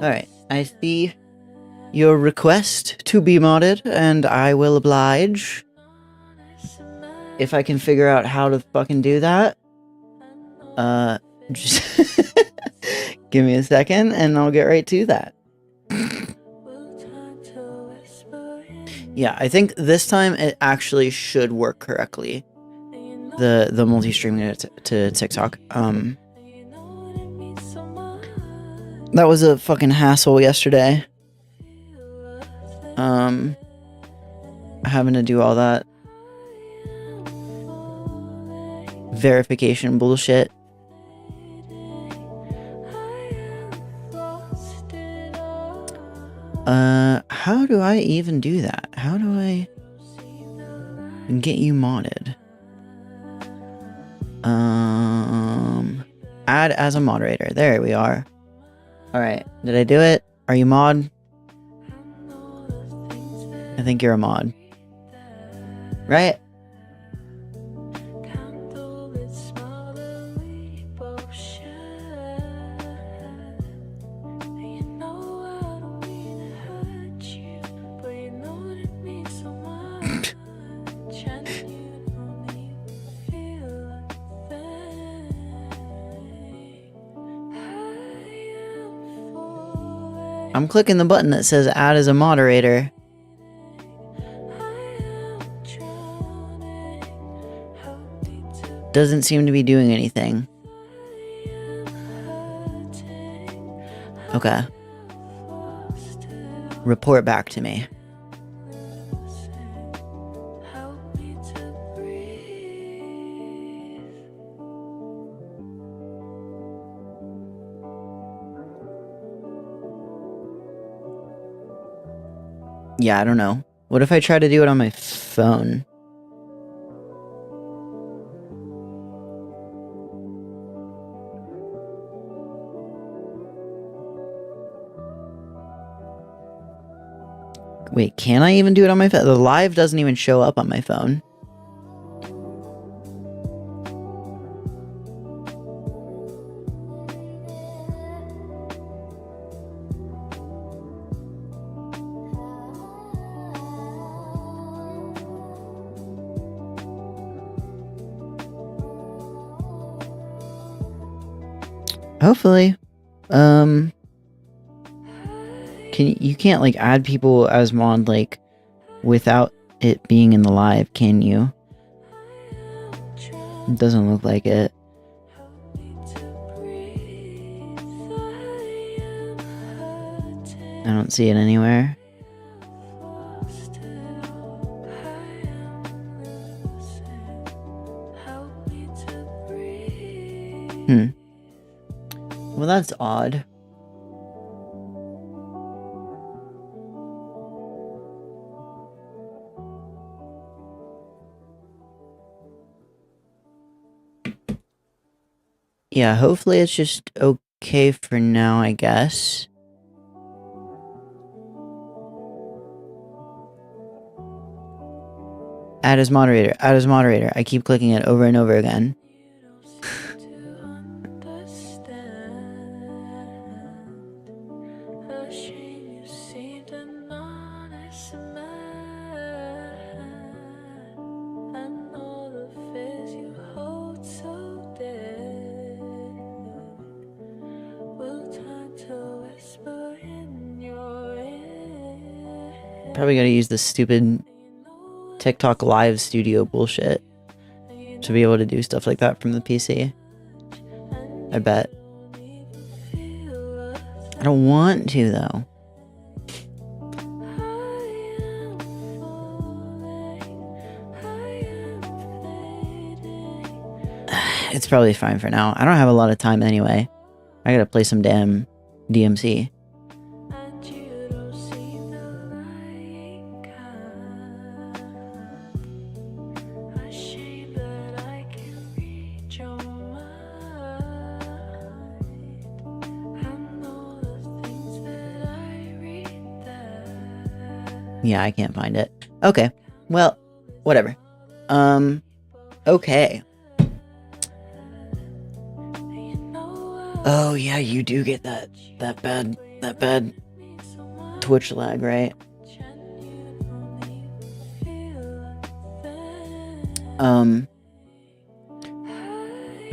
Alright, I see your request to be modded, and I will oblige. If I can figure out how to fucking do that. Just give me a second, and I'll get right to that. Yeah, I think this time it actually should work correctly. The multi-streaming to TikTok. That was a fucking hassle yesterday. Having to do all that verification bullshit. How do I even do that? How do I get you modded? Add as a moderator. There we are. Alright, did I do it? Are you mod? I think you're a mod. Right? I'm clicking the button that says add as a moderator. Doesn't seem to be doing anything. Okay. Report back to me. Yeah, I don't know. What if I try to do it on my phone? Wait, can I even do it on my phone? The live doesn't even show up on my phone. Hopefully. You can't like add people as mod like without it being in the live, can you? It doesn't look like it. I don't see it anywhere. Well, that's odd. Yeah, hopefully it's just okay for now, I guess. Add as moderator, add as moderator. I keep clicking it over and over again. Probably gotta use this stupid TikTok live studio bullshit to be able to do stuff like that from the PC. I bet. I don't want to, though. It's probably fine for now. I don't have a lot of time anyway. I gotta play some damn DMC. Yeah, I can't find it. Okay. Well, whatever. Okay. Oh yeah, you do get that bad Twitch lag, right? We're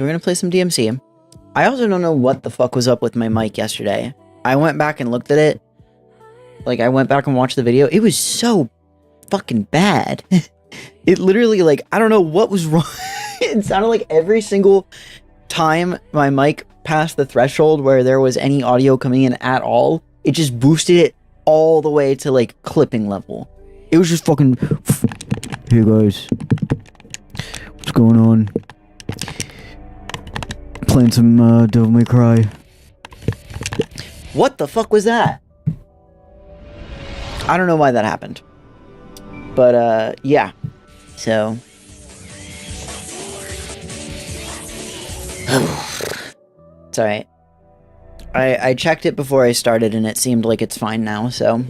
gonna play some DMC. I also don't know what the fuck was up with my mic yesterday. I went back and looked at it. Like, I went back and watched the video. It was so fucking bad. It literally, like, I don't know what was wrong. It sounded like every single time my mic passed the threshold where there was any audio coming in at all, it just boosted it all the way to, like, clipping level. It was just fucking... Hey, guys. What's going on? Playing some, Devil May Cry. What the fuck was that? I don't know why that happened. But, yeah. So. It's alright. I checked it before I started and it seemed like it's fine now, so.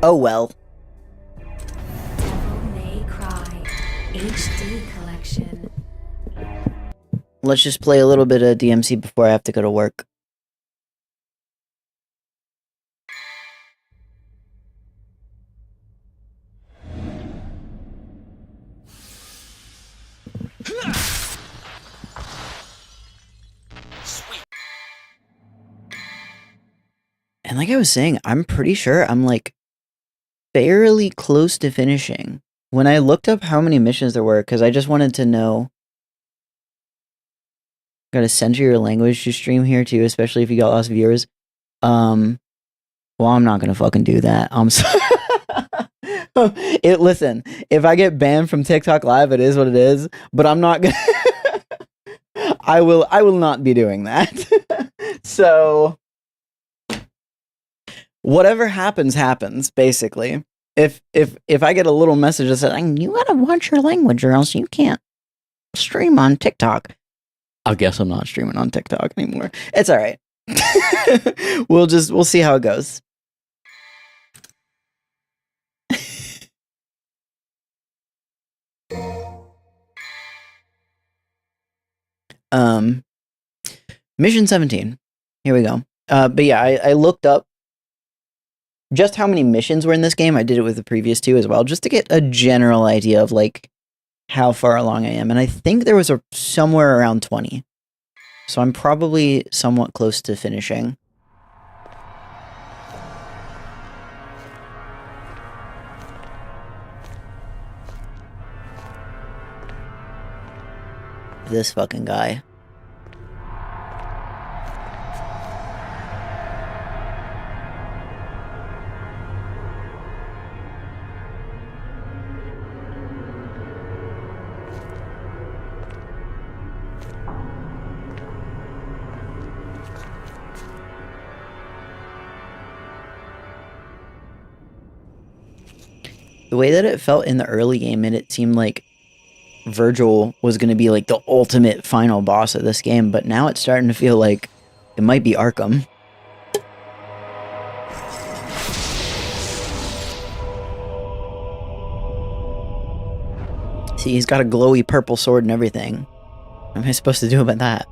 Oh well. Devil May Cry HD collection. Let's just play a little bit of DMC before I have to go to work. Sweet. And like I was saying, I'm pretty sure I'm like fairly close to finishing. When I looked up how many missions there were, because I just wanted to know. Gotta censor your language to stream here too, especially if you got lots of viewers. Well, I'm not gonna fucking do that. I'm sorry. Listen, if I get banned from TikTok Live, it is what it is. But I'm not gonna. I will not be doing that. So, whatever happens, happens. Basically, if I get a little message that says you gotta watch your language or else you can't stream on TikTok, I guess I'm not streaming on TikTok anymore. It's all right. We'll see how it goes. Mission 17. Here we go. But yeah, I looked up just how many missions were in this game. I did it with the previous two as well, just to get a general idea of like how far along I am. And I think there was somewhere around 20. So I'm probably somewhat close to finishing. This fucking guy. The way that it felt in the early game, and it seemed like Virgil was going to be like the ultimate final boss of this game, but now it's starting to feel like it might be Arkham. See, he's got a glowy purple sword and everything. What am I supposed to do about that?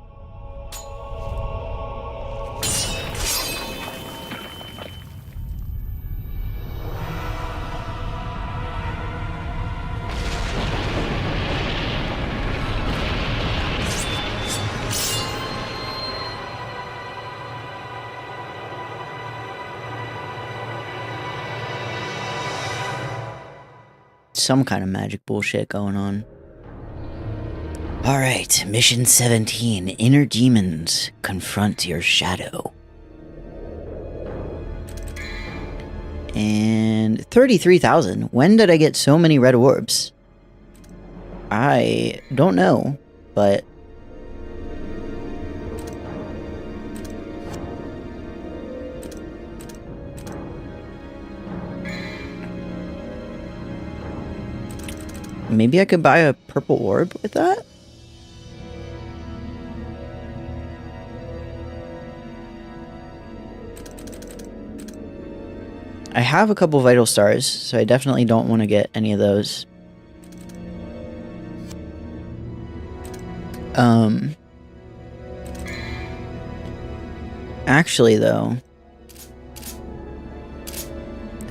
Some kind of magic bullshit going on. Alright, mission 17. Inner demons confront your shadow. And 33,000. When did I get so many red orbs? I don't know, but maybe I could buy a purple orb with that? I have a couple vital stars, so I definitely don't want to get any of those. Actually though,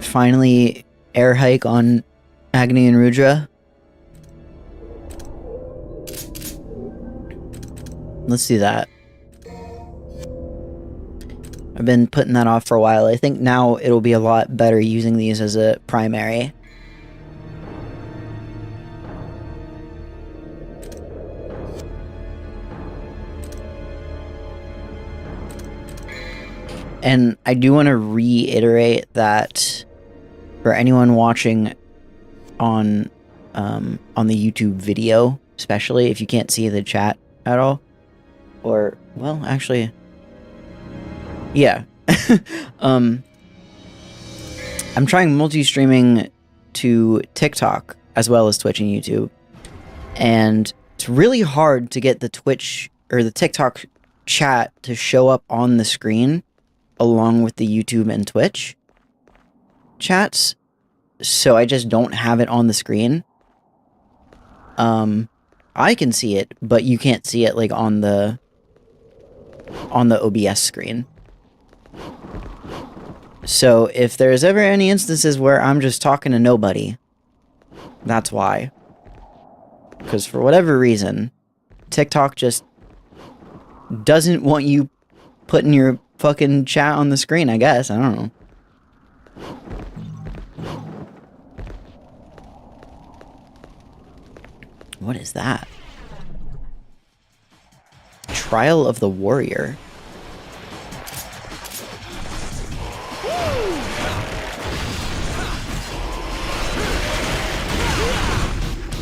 finally air hike on Agni and Rudra. Let's do that. I've been putting that off for a while. I think now it'll be a lot better using these as a primary. And I do want to reiterate that for anyone watching on the YouTube video, especially if you can't see the chat at all, or well, actually, yeah, I'm trying multi-streaming to TikTok as well as Twitch and YouTube, and it's really hard to get the Twitch or the TikTok chat to show up on the screen along with the YouTube and Twitch chats, so I just don't have it on the screen. I can see it, but you can't see it like on the OBS screen. So if there's ever any instances where I'm just talking to nobody, that's why. Because for whatever reason, TikTok just doesn't want you putting your fucking chat on the screen, I guess. I don't know. What is that? Trial of the Warrior.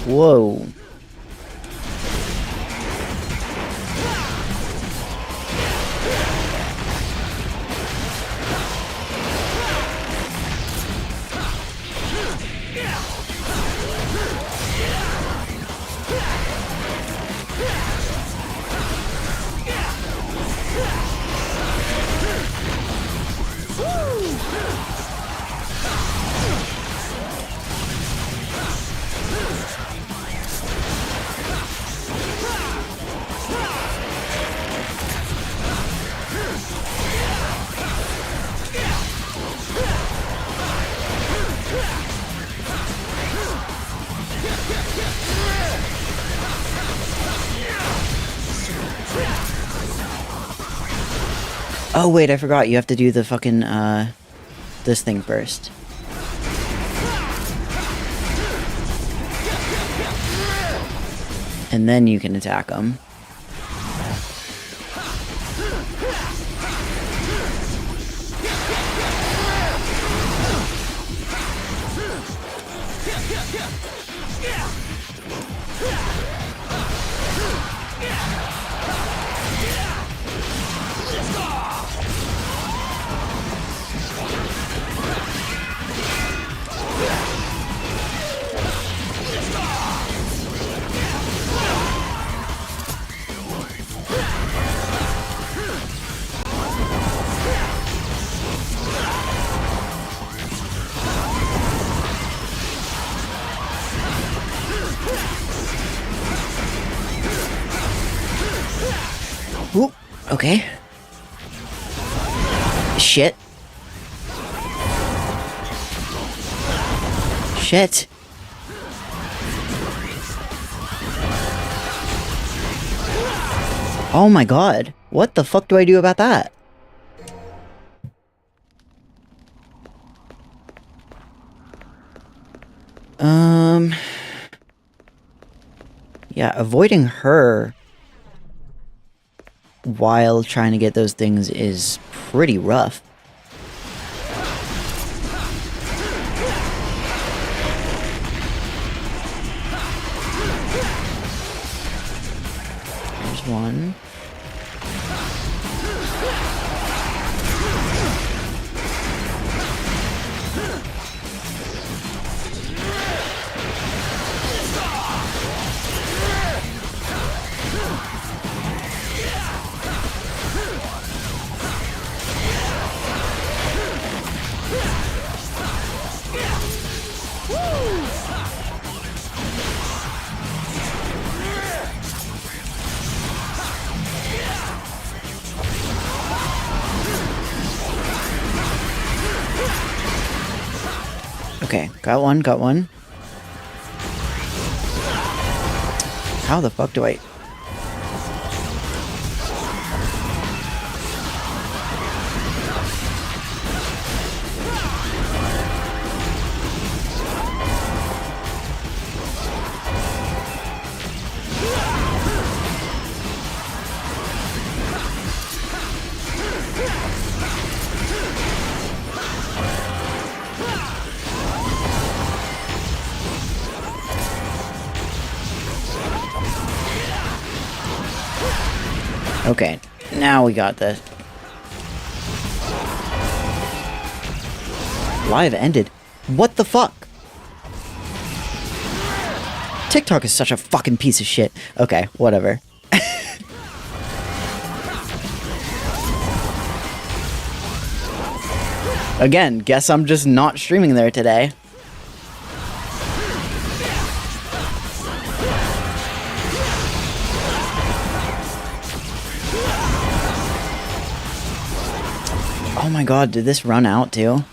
Whoa. Oh wait, I forgot. You have to do the fucking, this thing first. And then you can attack them. Ooh, okay. Shit. Shit. Oh my god. What the fuck do I do about that? Yeah, avoiding her while trying to get those things is pretty rough. There's one. Okay, got one, got one. How the fuck do I... Okay, now we got this. Live ended. What the fuck? TikTok is such a fucking piece of shit. Okay, whatever. Again, guess I'm just not streaming there today. Oh my god, did this run out too?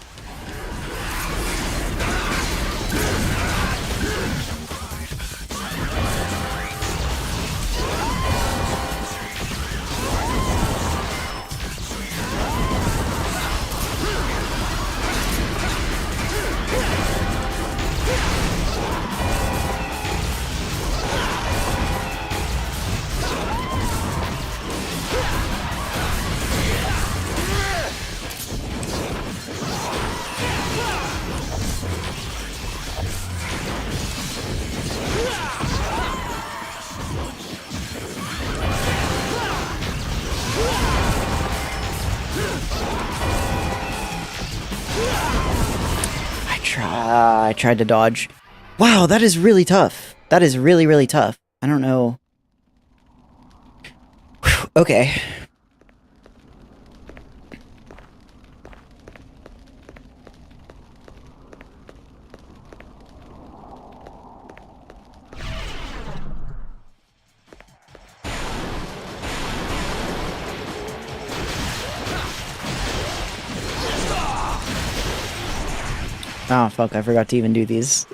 I tried to dodge. Wow, that is really tough. That is really, really tough. I don't know. Whew, okay. Oh, fuck, I forgot to even do these.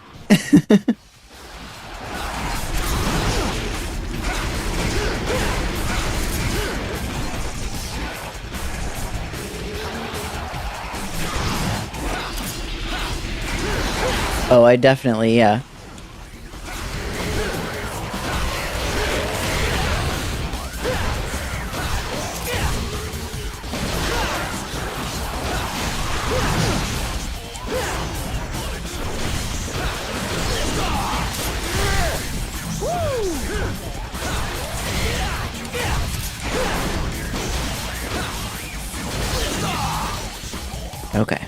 Oh, I definitely, yeah. Okay.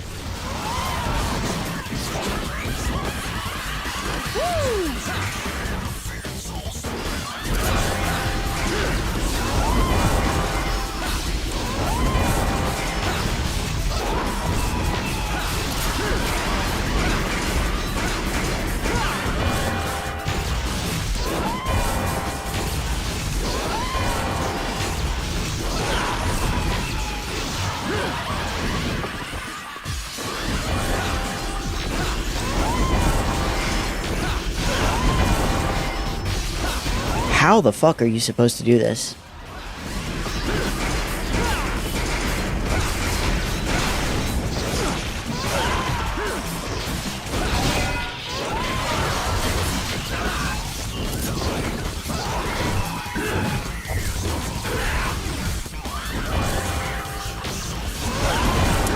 How the fuck are you supposed to do this?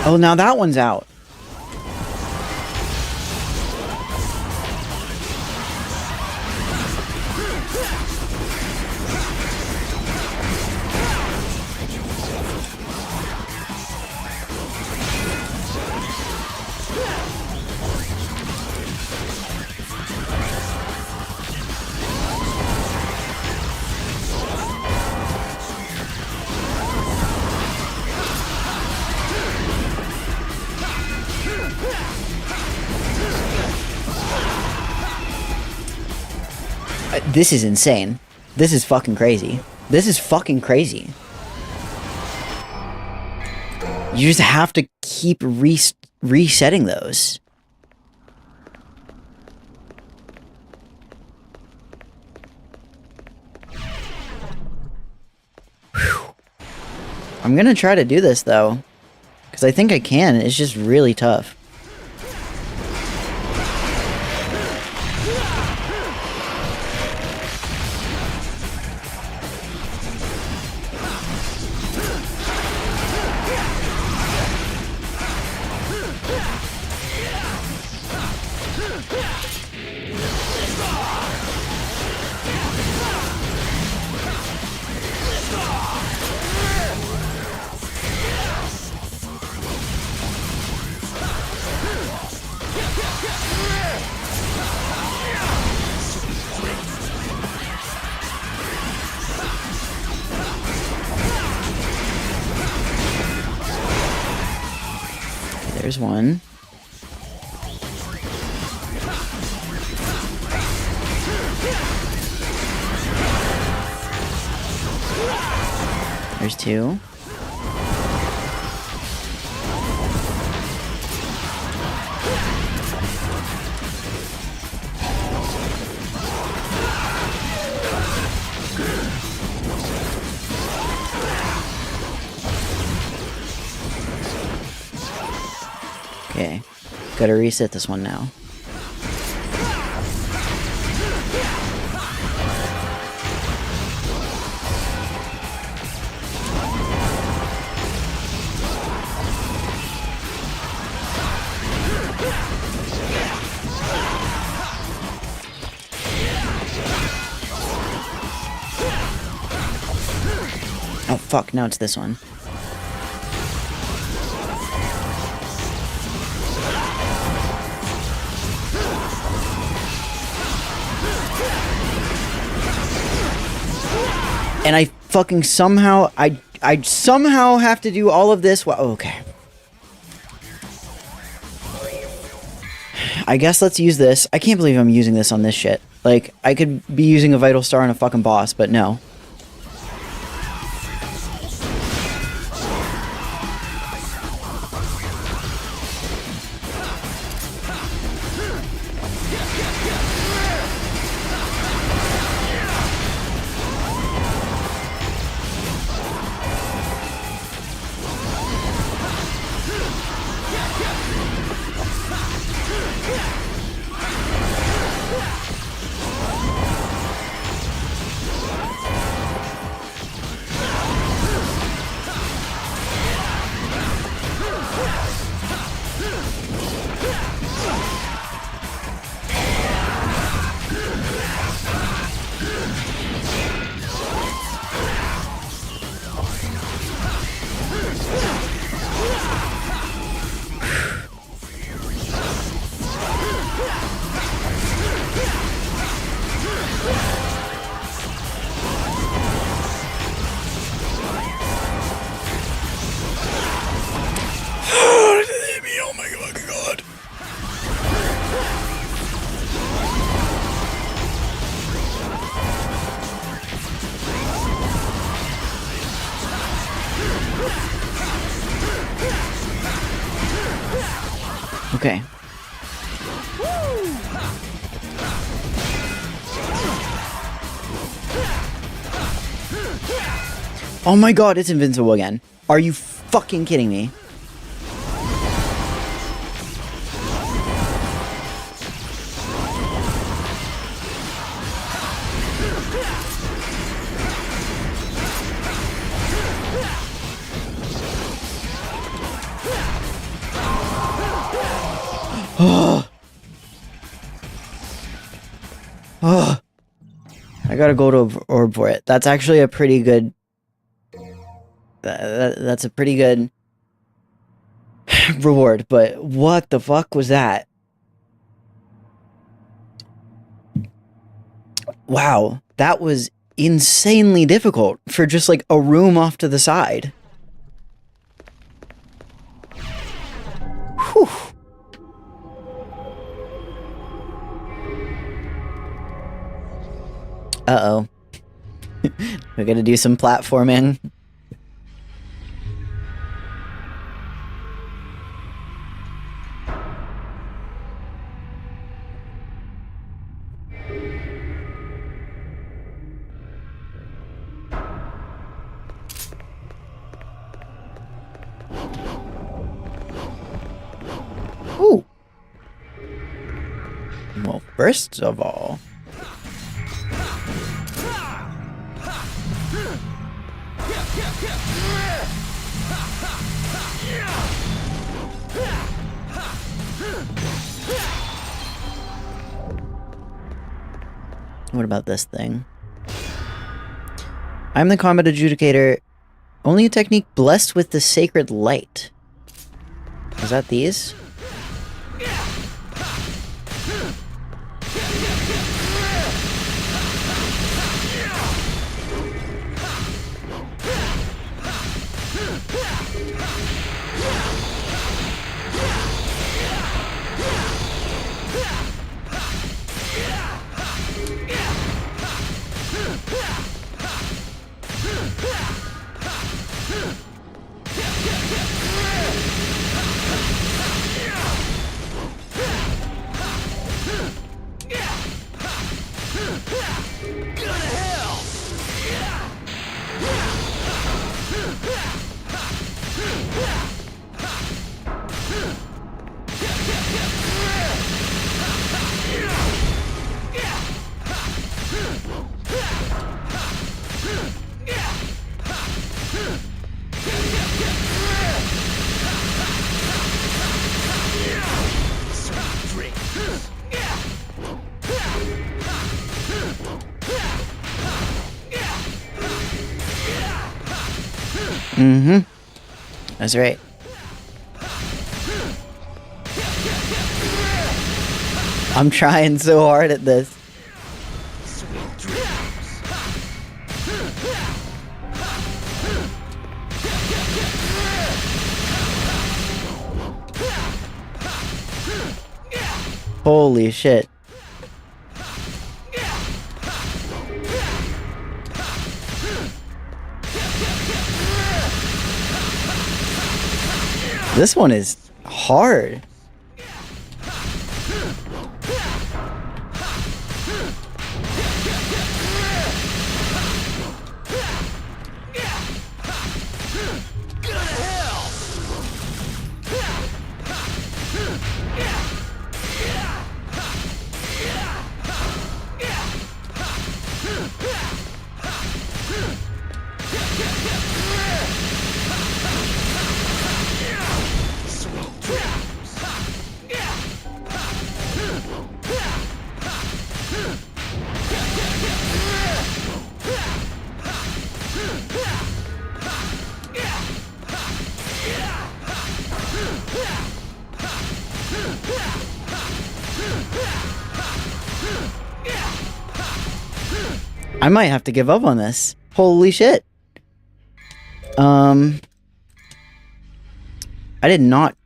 Oh, now that one's out. This is insane. This is fucking crazy. This is fucking crazy. You just have to keep resetting those. Whew. I'm gonna try to do this though, because I think I can. It's just really tough. There's one. There's two. Okay, gotta reset this one now. Oh fuck, now it's this one. And I fucking somehow, I somehow have to do all of this. Well, okay. I guess let's use this. I can't believe I'm using this on this shit. Like, I could be using a Vital Star on a fucking boss, but no. Oh my fucking god. Okay. Oh my god, it's invincible again. Are you fucking kidding me? Oh, I got a gold orb for it. That's actually a pretty good... That's a pretty good reward, but what the fuck was that? Wow, that was insanely difficult for just like a room off to the side. Whew. Uh-oh. We're gonna do some platforming. Ooh. Well, first of all... What about this thing? I'm the combat adjudicator. Only a technique blessed with the sacred light. Is that these? Mm-hmm. That's right. I'm trying so hard at this. Holy shit. This one is hard. I might have to give up on this. Holy shit. I did not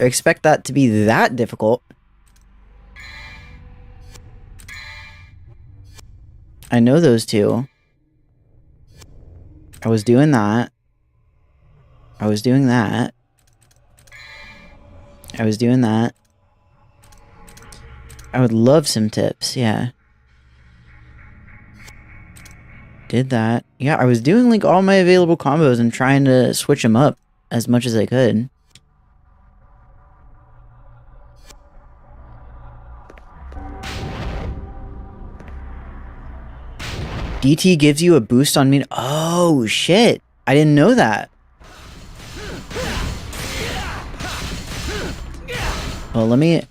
expect that to be that difficult. I know those two. I was doing that. I was doing that. I was doing that. I would love some tips, yeah. Did that. Yeah, I was doing like all my available combos and trying to switch them up as much as I could. DT gives you a boost on me. Oh, shit. I didn't know that. Well, let me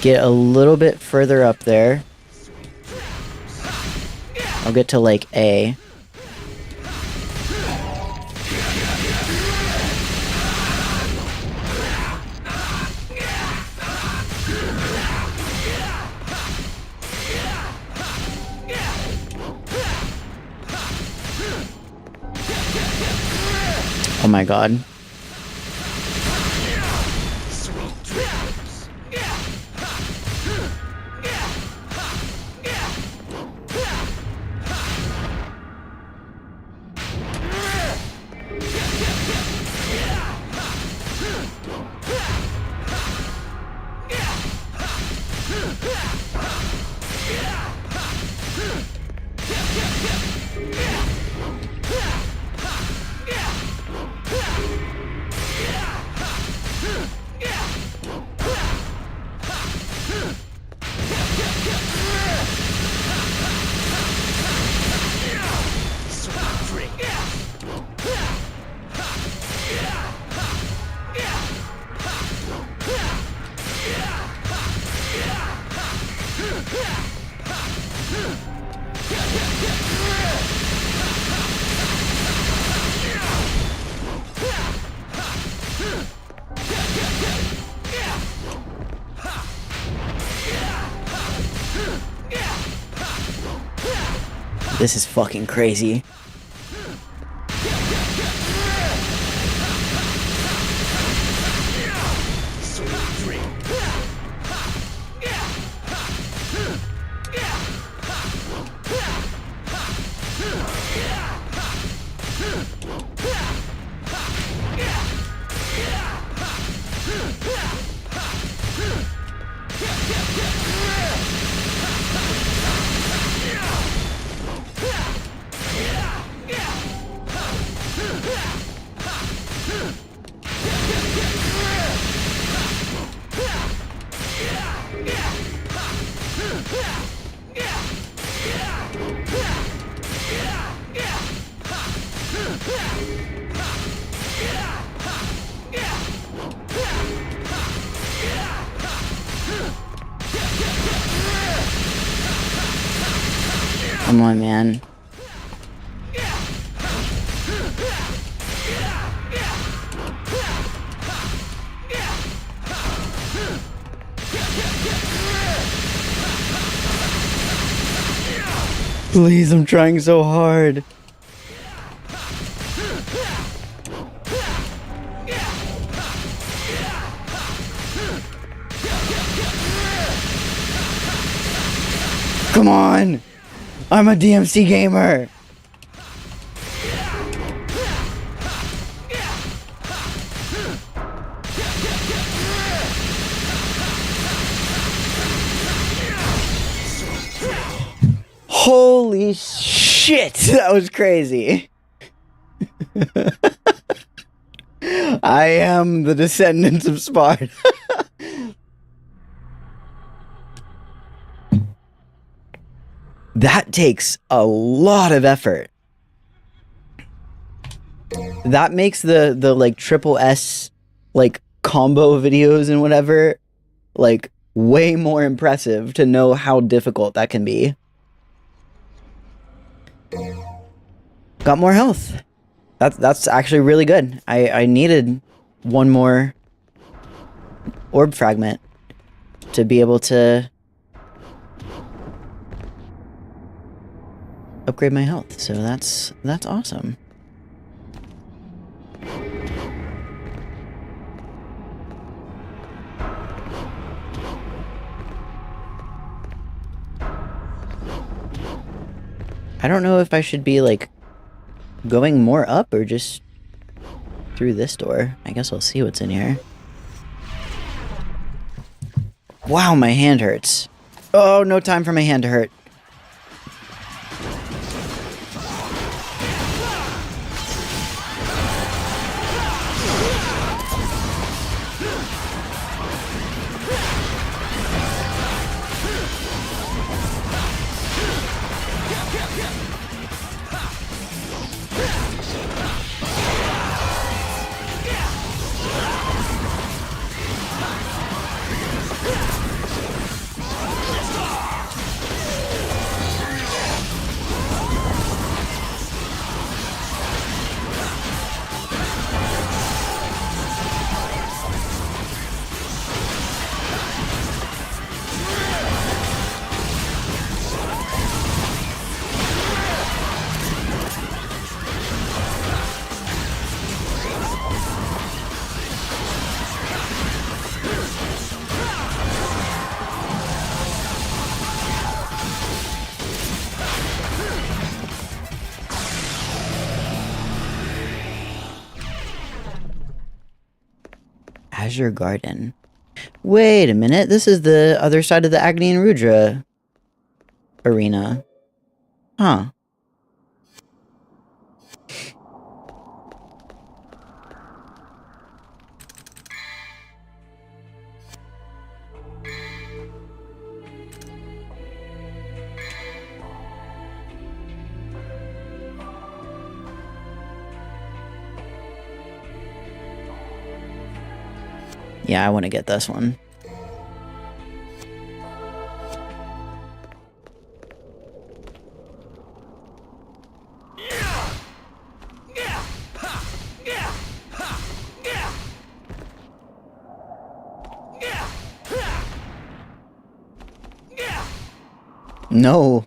get a little bit further up there. I'll get to like A. Oh my god. This is fucking crazy. Come on, man. Please, I'm trying so hard. Come on! I'm a DMC gamer! Holy shit! That was crazy. I am the descendants of Sparta. That takes a lot of effort. That makes the like triple S like combo videos and whatever like way more impressive to know how difficult that can be. Got more health. That's actually really good. I needed one more orb fragment to be able to upgrade my health. So that's awesome. I don't know if I should be like going more up or just through this door. I guess I'll see what's in here. Wow, my hand hurts. Oh, no time for my hand to hurt. Azure Garden. Wait a minute, this is the other side of the Agni and Rudra arena. Huh. Yeah, I want to get this one. No.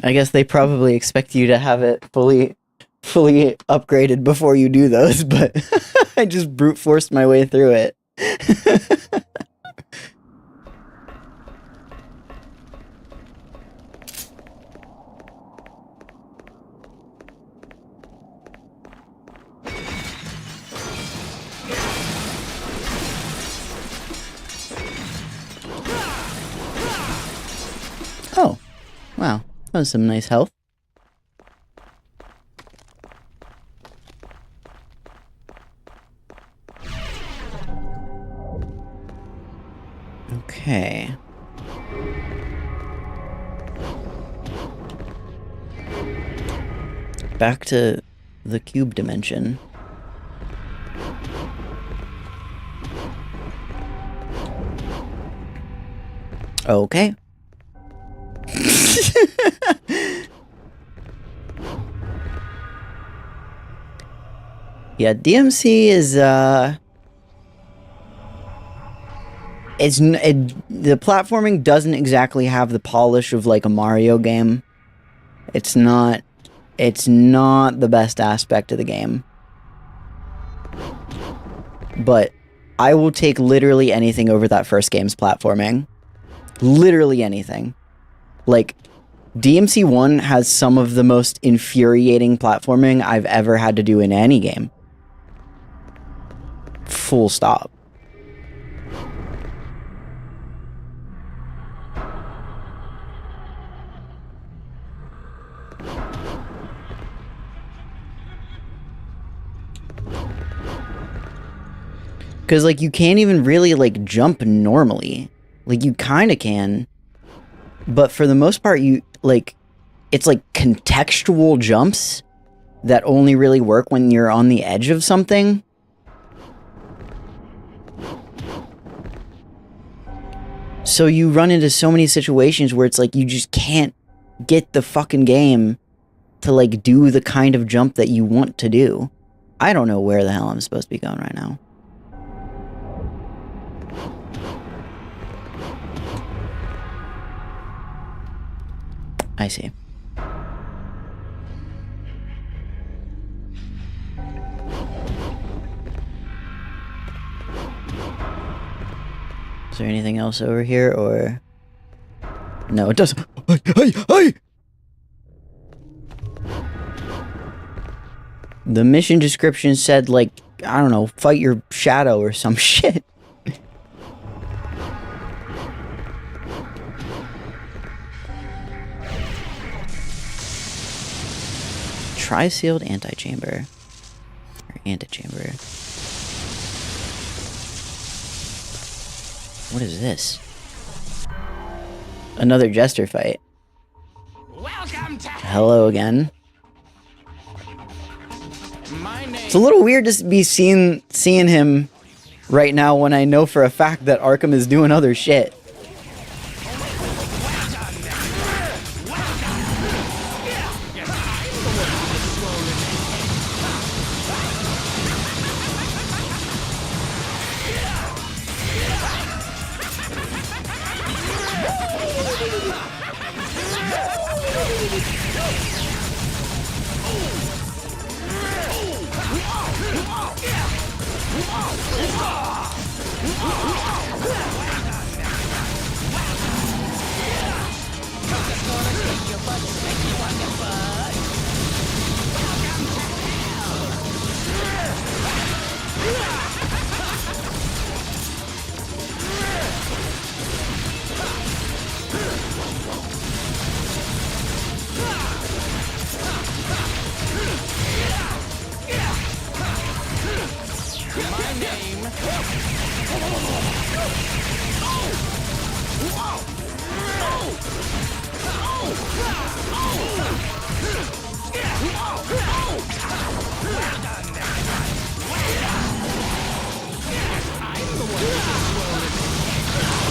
I guess they probably expect you to have it fully upgraded before you do those, but I just brute forced my way through it. Oh, wow. That was some nice health. Okay. Back to the cube dimension. Okay. Yeah, DMC is the platforming doesn't exactly have the polish of like a Mario game. It's not the best aspect of the game. But I will take literally anything over that first game's platforming. Literally anything. Like, DMC1 has some of the most infuriating platforming I've ever had to do in any game. Full stop. Because, like, you can't even really, like, jump normally. Like, you kind of can. But for the most part, you, like, it's, like, contextual jumps that only really work when you're on the edge of something. So you run into so many situations where it's, like, you just can't get the fucking game to, like, do the kind of jump that you want to do. I don't know where the hell I'm supposed to be going right now. I see. Is there anything else over here, or... No, it doesn't. Hey! The mission description said, like, I don't know, fight your shadow or some shit. Tri-sealed antechamber. Or antechamber. What is this? Another jester fight. Welcome to Hello again. my name. It's a little weird to be seeing him right now when I know for a fact that Arkham is doing other shit.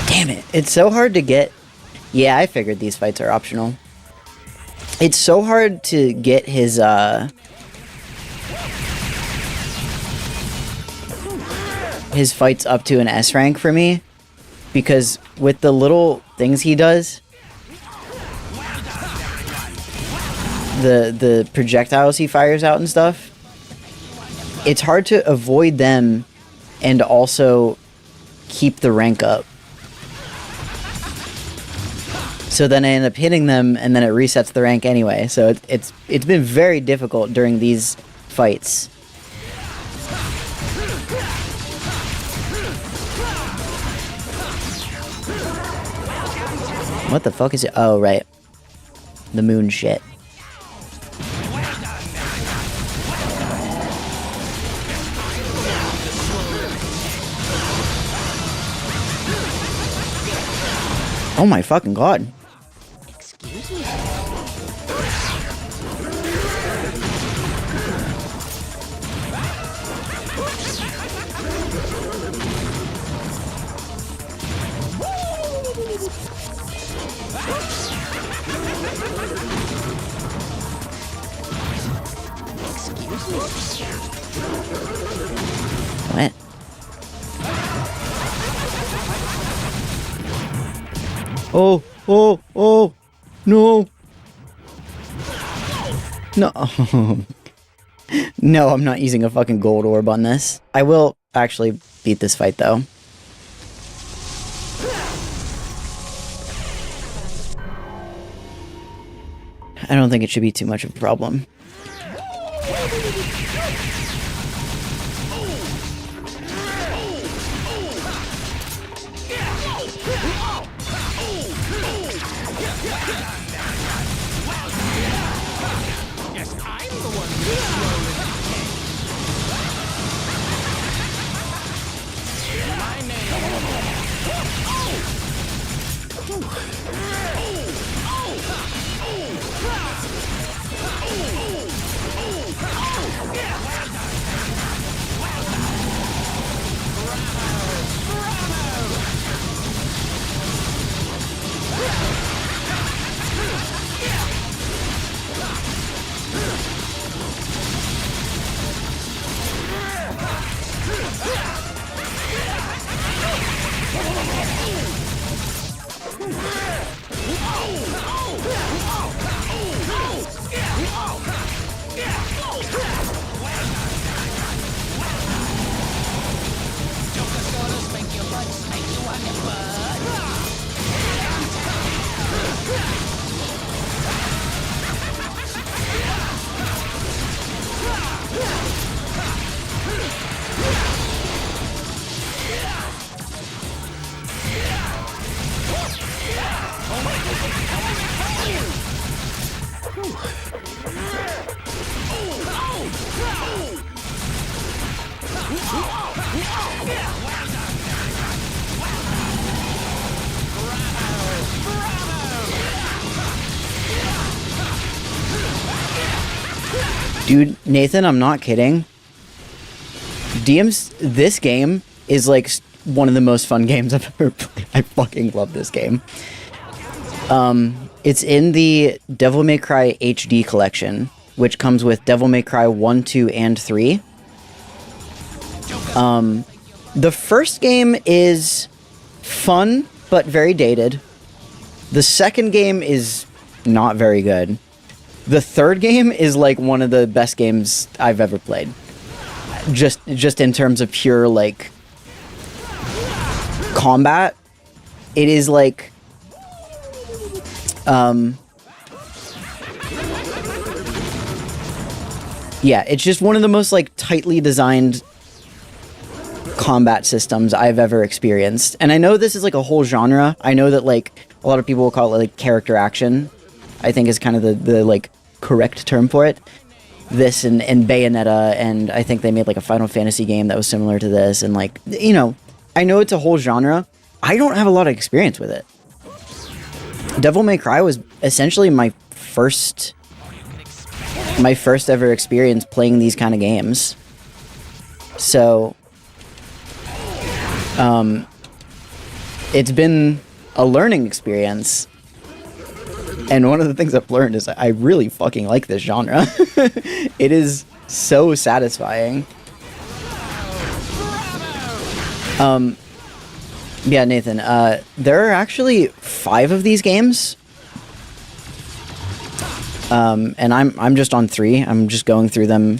Damn it. It's so hard to get... Yeah, I figured these fights are optional. It's so hard to get his fights up to an S rank for me. Because with the little things he does... The projectiles he fires out and stuff... It's hard to avoid them and also keep the rank up. So then I end up hitting them, and then it resets the rank anyway. So it's been very difficult during these fights. What the fuck is it? Oh, right. The moon shit. Oh my fucking god. Excuse me. What? Oh, oh, oh, no. No. No, I'm not using a fucking gold orb on this. I will actually beat this fight, though. I don't think it should be too much of a problem. Dude, Nathan, I'm not kidding. This game is like one of the most fun games I've ever played. I fucking love this game. It's in the Devil May Cry HD collection, which comes with Devil May Cry 1, 2, and 3. The first game is fun, but very dated. The second game is not very good. The third game is like one of the best games I've ever played. Just in terms of pure like combat. It is like yeah, it's just one of the most like tightly designed combat systems I've ever experienced. And I know this is like a whole genre. I know that like a lot of people will call it like character action, I think is kind of the like correct term for it. This and Bayonetta, and I think they made like a Final Fantasy game that was similar to this, and like, you know, I know it's a whole genre. I don't have a lot of experience with it. Devil May Cry was essentially my first ever experience playing these kind of games. So it's been a learning experience. And one of the things I've learned is I really fucking like this genre. It is so satisfying. Yeah, Nathan, there are actually 5 of these games. And I'm just on 3. I'm just going through them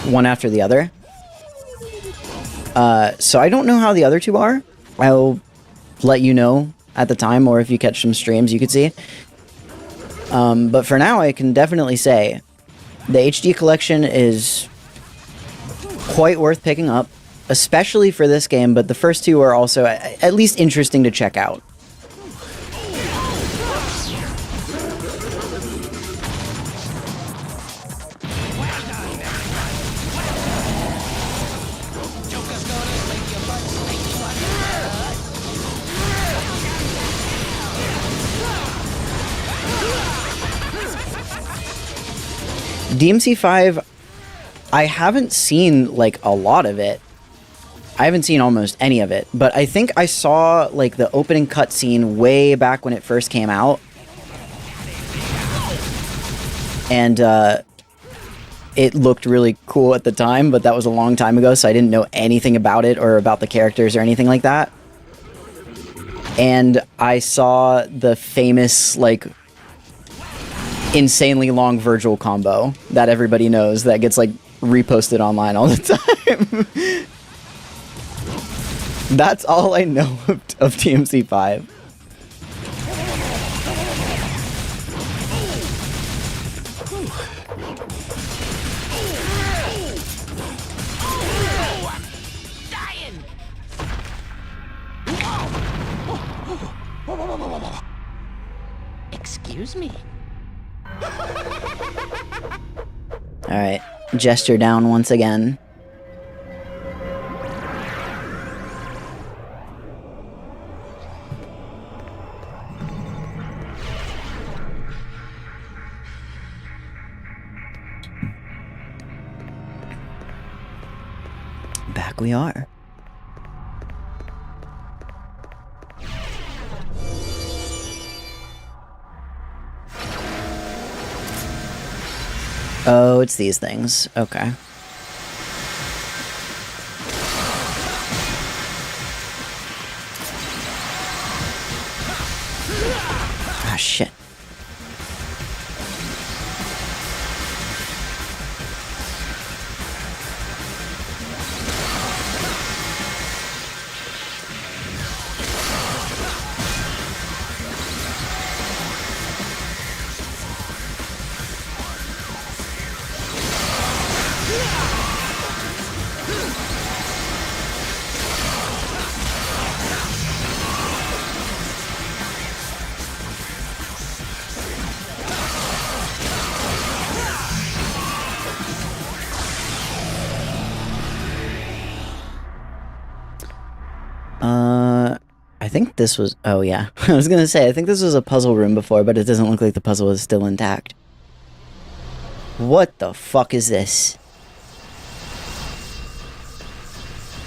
one after the other. So I don't know how the other 2 are. I'll let you know at the time, or if you catch some streams, you could see. But for now, I can definitely say the HD collection is quite worth picking up, especially for this game, but the first 2 are also at least interesting to check out. DMC5, I haven't seen like a lot of it. I haven't seen almost any of it, but I think I saw like the opening cutscene way back when it first came out. And it looked really cool at the time, but that was a long time ago, so I didn't know anything about it or about the characters or anything like that. and I saw the famous, like, insanely long Virgil combo that everybody knows that gets, like, reposted online all the time. That's all I know of DMC5. Excuse me. Alright, gesture down once again. Back we are. Oh, it's these things. Okay. Ah, shit. I think this was... Oh, yeah. I was gonna say, I think this was a puzzle room before, but it doesn't look like the puzzle is still intact. What the fuck is this?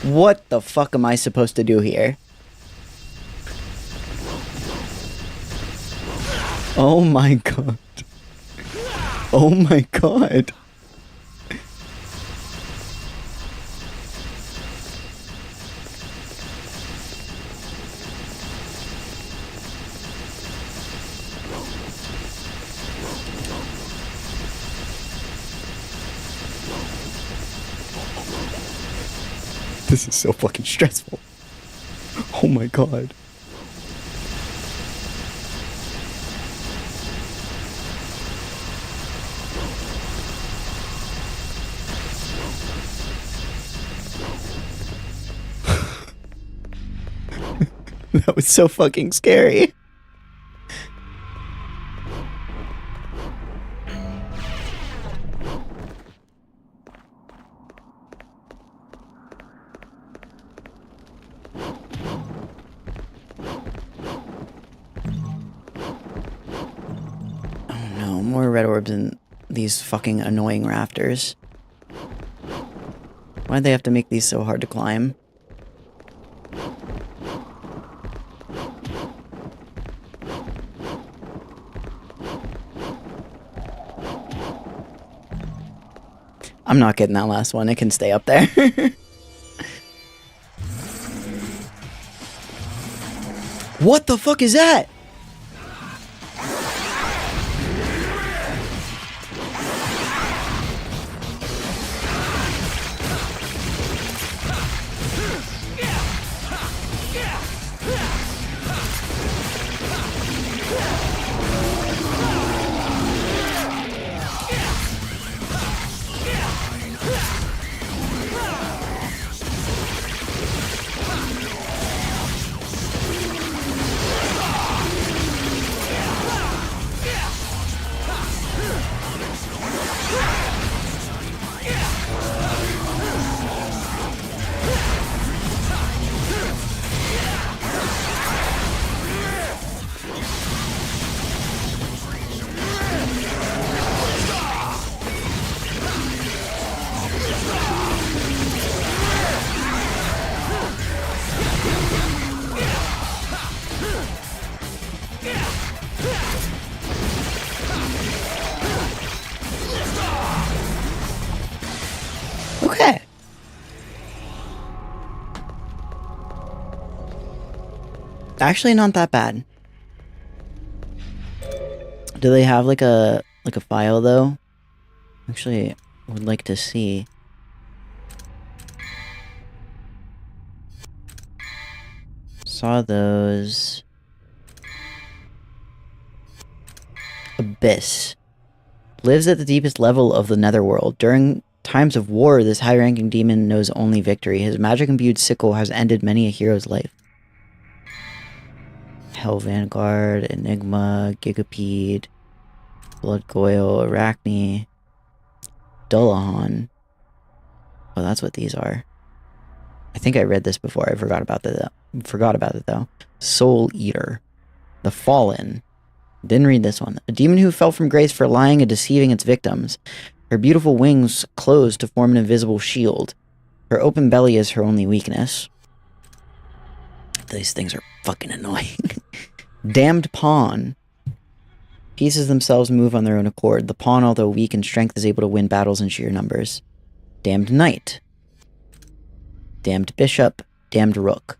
What the fuck am I supposed to do here? Oh my god. Oh my god. This is so fucking stressful. Oh my god. That was so fucking scary. More red orbs in these fucking annoying rafters. Why'd they have to make these so hard to climb? I'm not getting that last one. It can stay up there. What the fuck is that? Actually, not that bad. Do they have like a file though? Actually, I would like to see. Saw those. Abyss. Lives at the deepest level of the netherworld. During times of war, this high-ranking demon knows only victory. His magic-imbued sickle has ended many a hero's life. Hell Vanguard, Enigma, Gigapede, Bloodgoyle, Arachne, Dullahan. Oh, that's what these are. I think I read this before. I forgot about it though. Soul Eater. The Fallen. Didn't read this one. A demon who fell from grace for lying and deceiving its victims. Her beautiful wings closed to form an invisible shield. Her open belly is her only weakness. These things are fucking annoying. Damned Pawn. Pieces themselves move on their own accord. The pawn, although weak in strength, is able to win battles in sheer numbers. Damned Knight. Damned Bishop. Damned Rook.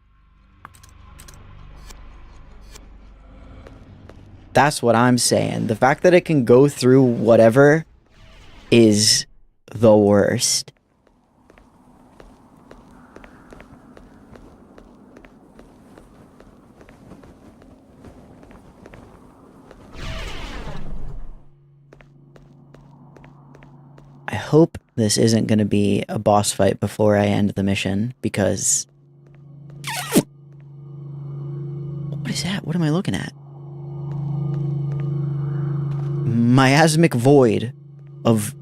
That's what I'm saying. The fact that it can go through whatever is the worst. I hope this isn't going to be a boss fight before I end the mission, because... What is that? What am I looking at? Miasmic void of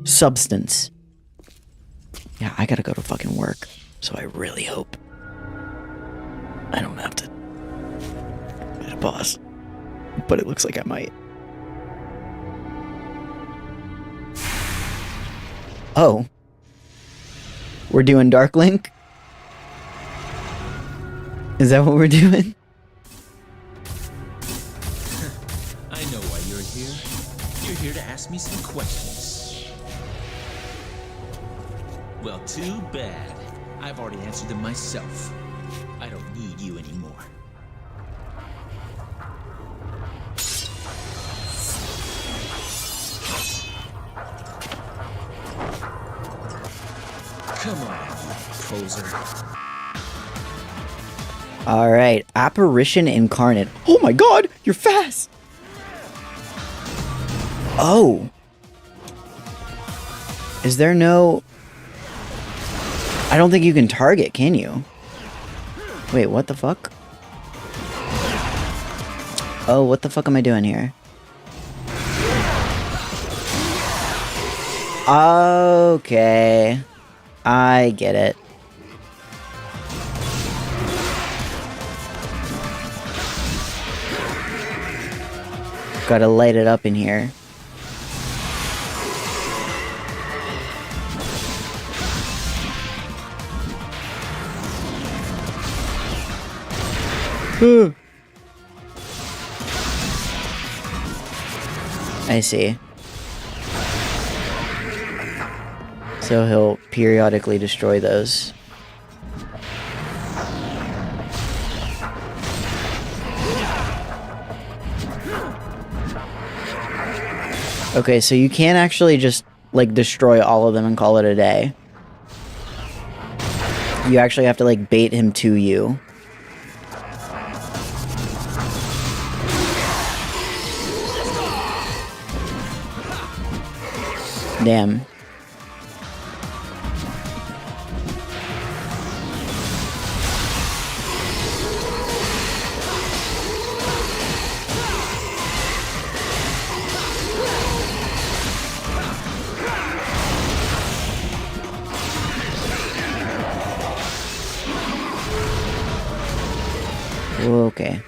substance. Yeah, I gotta go to fucking work, so I really hope I don't have to fight a boss, but it looks like I might. Oh, we're doing Dark Link? Is that what we're doing? I know why you're here. You're here to ask me some questions. Well, too bad. I've already answered them myself. I don't need you anymore. Come on, poser. Alright, Apparition Incarnate. Oh my god, you're fast! Oh. Is there no... I don't think you can target, can you? Wait, what the fuck? Oh, what the fuck am I doing here? Okay. I get it. Gotta light it up in here. I see. So he'll periodically destroy those. Okay, so you can't actually just, like, destroy all of them and call it a day. You actually have to, like, bait him to you. Damn. Okay.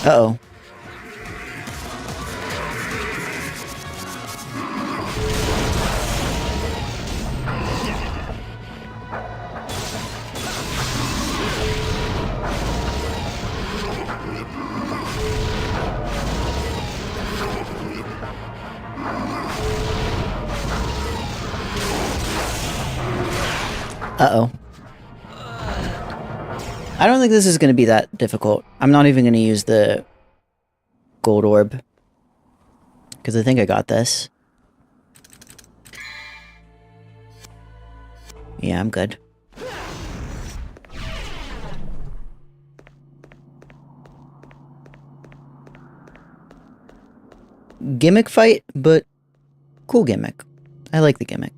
Uh-oh. Uh-oh. I don't think this is going to be that difficult. I'm not even going to use the gold orb. Because I think I got this. Yeah, I'm good. Gimmick fight, but cool gimmick. I like the gimmick.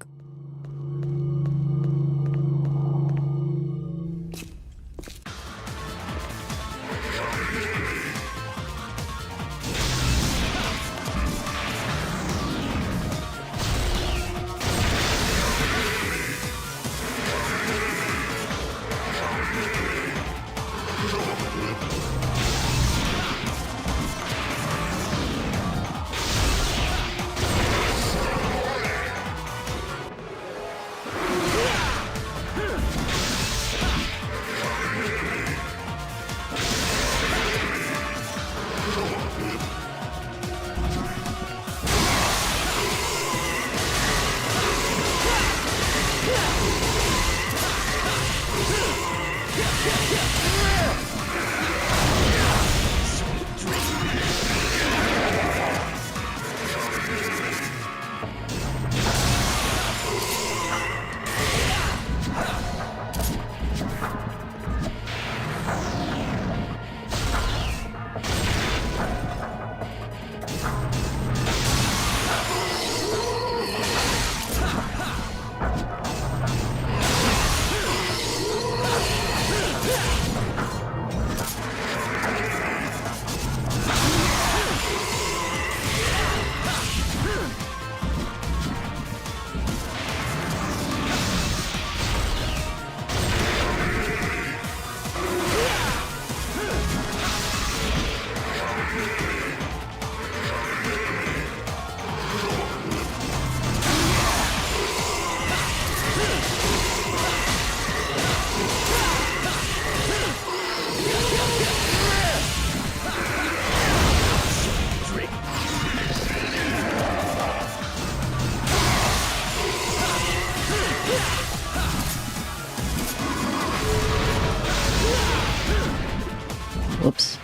Whoops.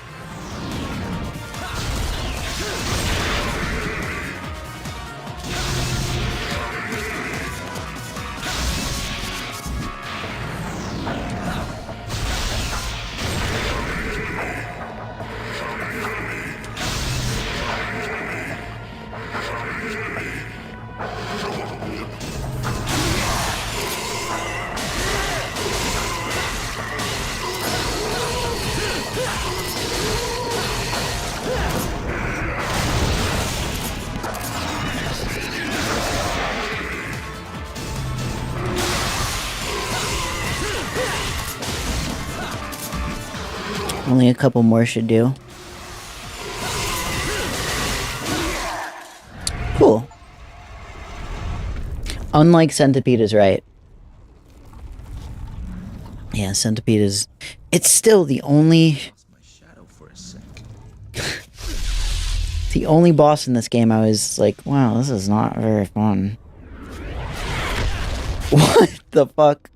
Only a couple more should do. Cool. Unlike Centipede is right. Yeah, Centipede is... It's still the only... the only boss in this game I was like, wow, this is not very fun. What the fuck?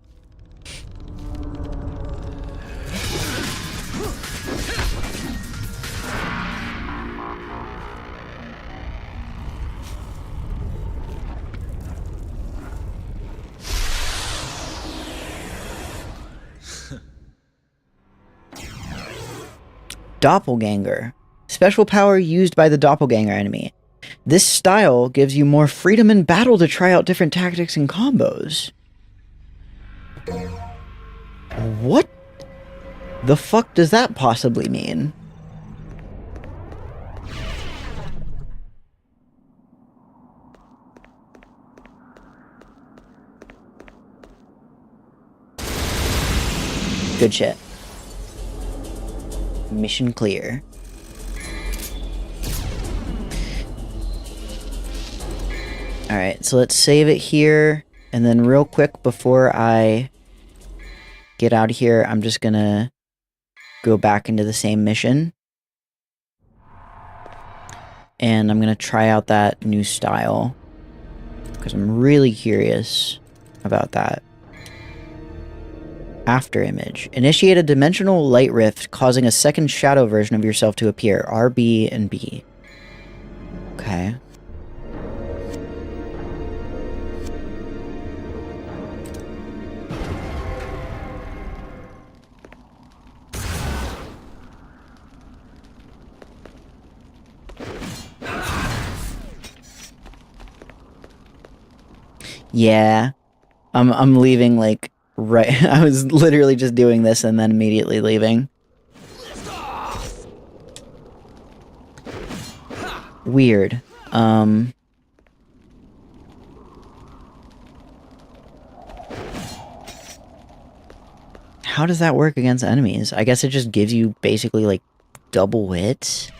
Doppelganger. Special power used by the doppelganger enemy. This style gives you more freedom in battle to try out different tactics and combos. What the fuck does that possibly mean? Good shit. Mission clear. Alright, so let's save it here, and then real quick before I get out of here, I'm just gonna go back into the same mission. And I'm gonna try out that new style, because I'm really curious about that. After image. Initiate a dimensional light rift, causing a second shadow version of yourself to appear. R, B, and B. Okay. Yeah. I'm leaving, like, right. I was literally just doing this and then immediately leaving. Weird. How does that work against enemies? I guess it just gives you basically, like, double hits?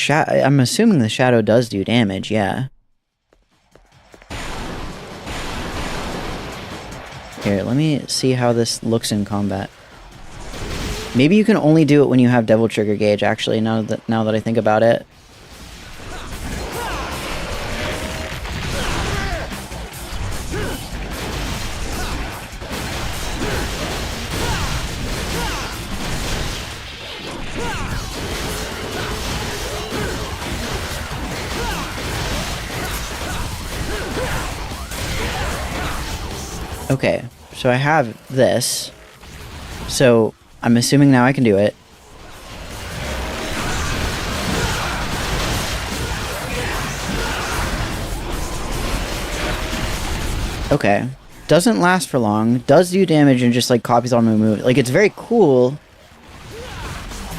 I'm assuming the shadow does do damage, yeah. Here, let me see how this looks in combat. Maybe you can only do it when you have Devil Trigger Gauge, actually, now that I think about it. Okay, so I have this. So I'm assuming now I can do it. Okay. Doesn't last for long. Does do damage and just, like, copies all my moves. Like, it's very cool.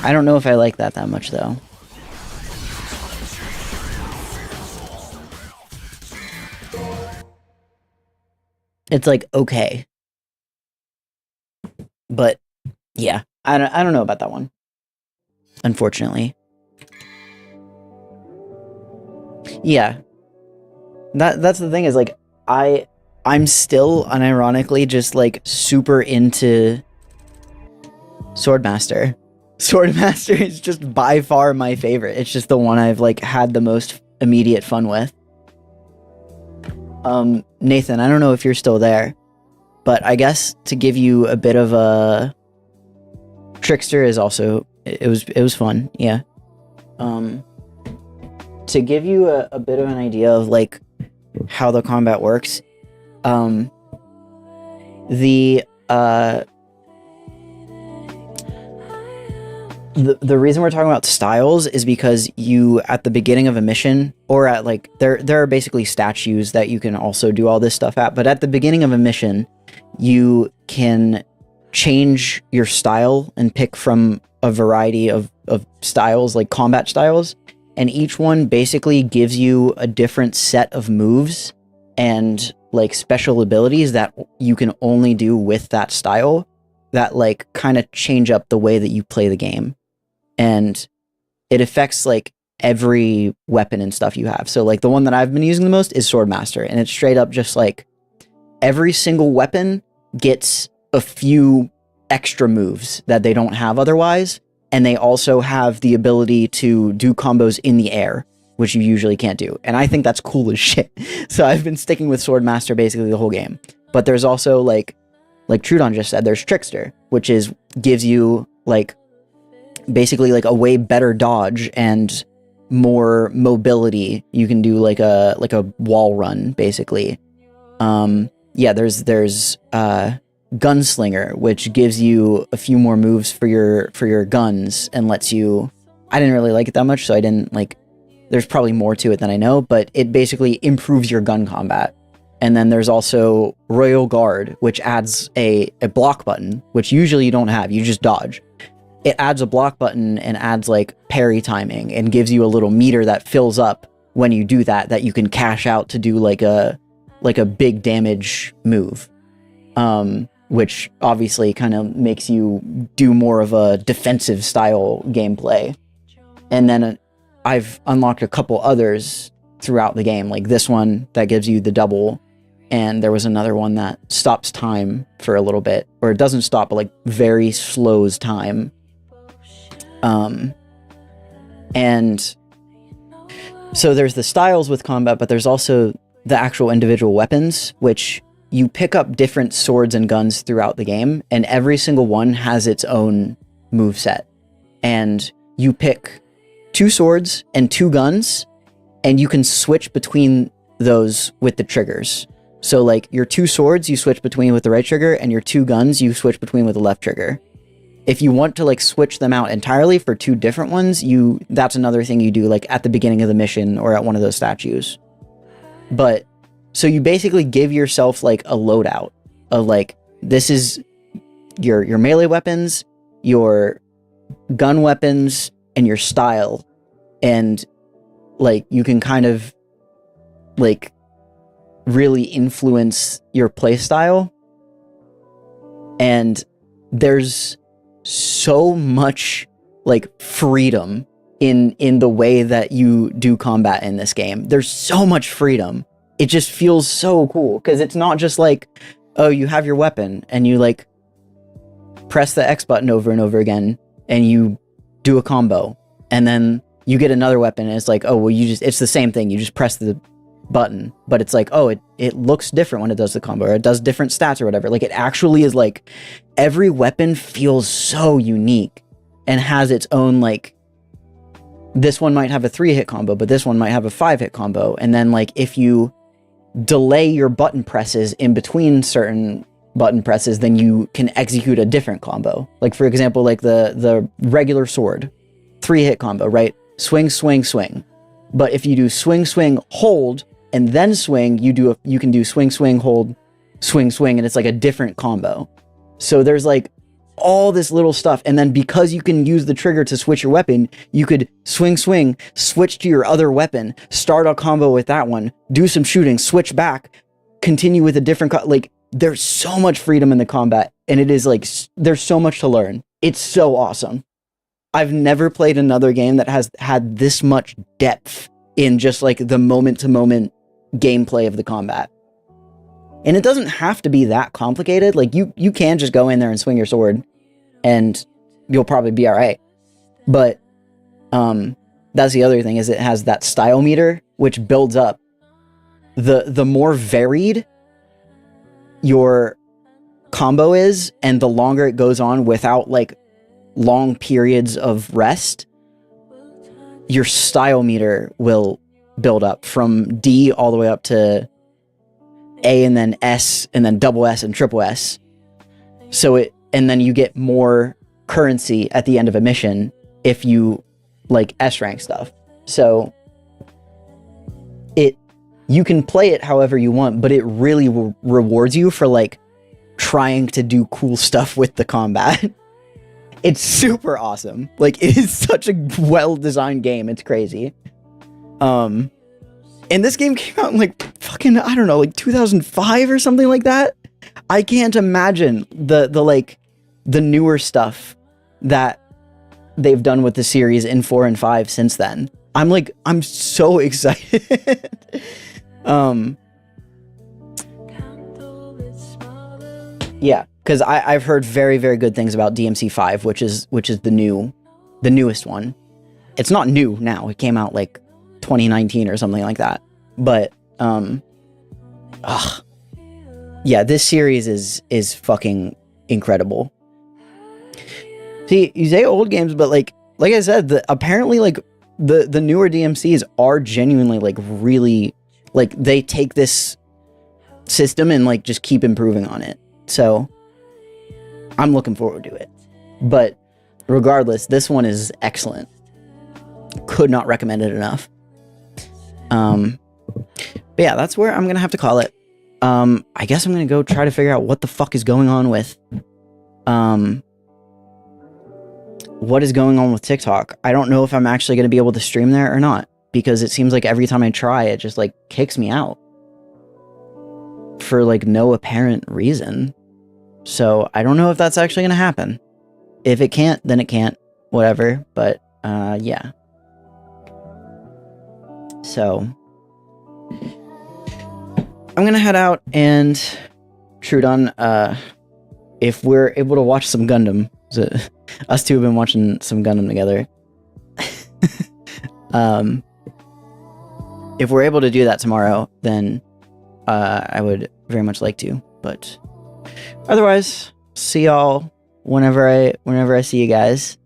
I don't know if I like that much, though. It's, like, okay. But, yeah. I don't know about that one. Unfortunately. Yeah. That's the thing is, like, I'm still, unironically, just, like, super into Swordmaster. Swordmaster is just by far my favorite. It's just the one I've, like, had the most immediate fun with. Nathan, I don't know if you're still there, but I guess to give you a bit of a... Trickster is also... It was fun, yeah. To give you a bit of an idea of, like, how the combat works, the reason we're talking about styles is because you, at the beginning of a mission, or at, like, there are basically statues that you can also do all this stuff at, but at the beginning of a mission, you can change your style and pick from a variety of styles, like combat styles, and each one basically gives you a different set of moves and, like, special abilities that you can only do with that style that, like, kind of change up the way that you play the game. And it affects, like, every weapon and stuff you have. So, like, the one that I've been using the most is Swordmaster, and it's straight up just, like, every single weapon gets a few extra moves that they don't have otherwise, and they also have the ability to do combos in the air, which you usually can't do. And I think that's cool as shit. So I've been sticking with Swordmaster basically the whole game. But there's also, like Trudon just said, there's Trickster, which gives you, like, basically, like, a way better dodge and more mobility. You can do, like a wall run, basically. Yeah, there's Gunslinger, which gives you a few more moves for your guns and lets you... I didn't really like it that much, so I didn't, like... There's probably more to it than I know, but it basically improves your gun combat. And then there's also Royal Guard, which adds a block button, which usually you don't have, you just dodge. It adds a block button and adds, like, parry timing and gives you a little meter that fills up when you do that you can cash out to do, like a big damage move. Which obviously kind of makes you do more of a defensive style gameplay. And then I've unlocked a couple others throughout the game, like this one that gives you the double, and there was another one that stops time for a little bit, or it doesn't stop, but, like, very slows time. And So there's the styles with combat, but there's also the actual individual weapons, which you pick up different swords and guns throughout the game, and every single one has its own moveset. And you pick 2 swords and 2 guns, and you can switch between those with the triggers. So like your 2 swords you switch between with the right trigger, and your 2 guns you switch between with the left trigger. If you want to like switch them out entirely for 2 different ones, that's another thing you do like at the beginning of the mission or at one of those statues. But so you basically give yourself like a loadout of like, this is your melee weapons, your gun weapons, and your style. And like you can kind of like really influence your playstyle. And there's so much like freedom in the way that you do combat in this game. There's so much freedom. It just feels so cool because it's not just like, oh, you have your weapon and you like press the X button over and over again and you do a combo, and then you get another weapon and it's like, oh, well, it's the same thing. You just press the button, but it's like, oh, it looks different when it does the combo, or it does different stats or whatever. Like it actually is like every weapon feels so unique and has its own like, this one might have a 3-hit combo, but this one might have a 5-hit combo. And then like if you delay your button presses in between certain button presses, then you can execute a different combo. Like for example, like the regular sword 3-hit combo, right? Swing, swing, swing. But if you do swing, swing, hold, and then swing, you can do swing, swing, hold, swing, swing, and it's like a different combo. So there's like all this little stuff, and then because you can use the trigger to switch your weapon, you could swing, swing, switch to your other weapon, start a combo with that one, do some shooting, switch back, continue with a different like there's so much freedom in the combat, and it is like there's so much to learn. It's so awesome. I've never played another game that has had this much depth in just like the moment to moment gameplay of the combat. And it doesn't have to be that complicated. Like you can just go in there and swing your sword and you'll probably be all right. But that's the other thing, is it has that style meter, which builds up. The more varied your combo is, and the longer it goes on without like long periods of rest, your style meter will build up from D all the way up to A, and then S, and then double S and triple S. And then you get more currency at the end of a mission if you like S rank stuff. So you can play it however you want, but it really rewards you for like trying to do cool stuff with the combat. It's super awesome. Like, it is such a well-designed game. It's crazy. And this game came out in like fucking, I don't know, like 2005 or something like that. I can't imagine the newer stuff that they've done with the series in 4 and 5 since then. I'm so excited. Yeah, because I've heard very, very good things about DMC5, which is the newest one. It's not new now. It came out like 2019 or something like that. But yeah, this series is fucking incredible. See, you say old games, but like I said, apparently like the newer DMCs are genuinely like really, like they take this system and like just keep improving on it. So I'm looking forward to it. But regardless, this one is excellent. Could not recommend it enough. But yeah, that's where I'm gonna have to call it. I guess I'm gonna go try to figure out what the fuck is going on with TikTok. I don't know if I'm actually gonna be able to stream there or not, because it seems like every time I try, it just like kicks me out for like no apparent reason. So I don't know if that's actually gonna happen. If it can't, then it can't. Whatever. But yeah. So I'm gonna head out and shoot on if we're able to watch some Gundam. So, us two have been watching some Gundam together. if we're able to do that tomorrow, then I would very much like to. But otherwise, see y'all whenever I see you guys.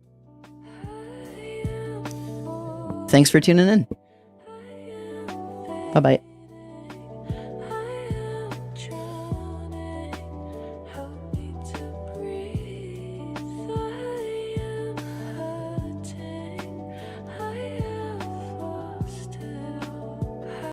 Thanks for tuning in. Bye bye.